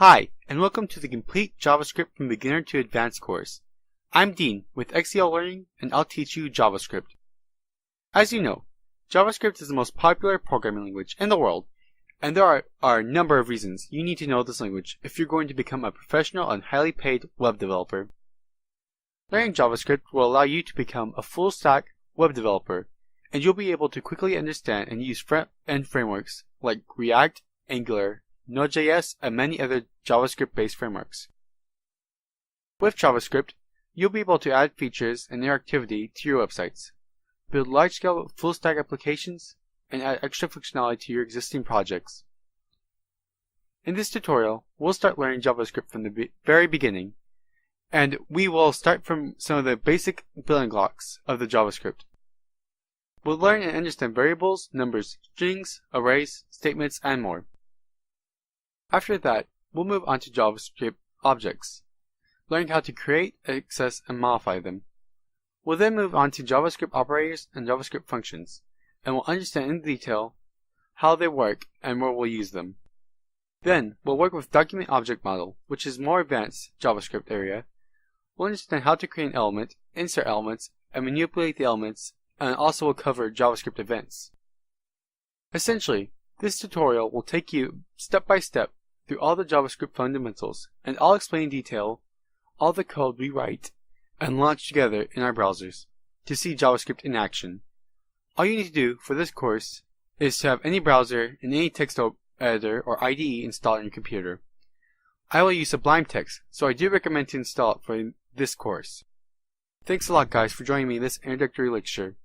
Hi, and welcome to the Complete JavaScript from Beginner to Advanced course. I'm Dean with XEL Learning, and I'll teach you JavaScript. As you know, JavaScript is the most popular programming language in the world, and there are a number of reasons you need to know this language if you're going to become a professional and highly paid web developer. Learning JavaScript will allow you to become a full-stack web developer, and you'll be able to quickly understand and use front-end frameworks like React, Angular, Node.js, and many other JavaScript-based frameworks. With JavaScript, you'll be able to add features and interactivity to your websites, build large-scale full-stack applications, and add extra functionality to your existing projects. In this tutorial, we'll start learning JavaScript from the very beginning, and we will start from some of the basic building blocks of the JavaScript. We'll learn and understand variables, numbers, strings, arrays, statements, and more. After that, we'll move on to JavaScript objects, learning how to create, access, and modify them. We'll then move on to JavaScript operators and JavaScript functions, and we'll understand in detail how they work and where we'll use them. Then, we'll work with Document Object Model, which is more advanced JavaScript area. We'll understand how to create an element, insert elements, and manipulate the elements, and also will cover JavaScript events. Essentially, this tutorial will take you step by step through all the JavaScript fundamentals, and I'll explain in detail all the code we write and launch together in our browsers to see JavaScript in action. All you need to do for this course is to have any browser and any text editor or IDE installed on your computer. I will use Sublime Text, so I do recommend to install it for this course. Thanks a lot guys for joining me in this introductory lecture.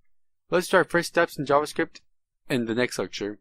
Let's do our first steps in JavaScript in the next lecture.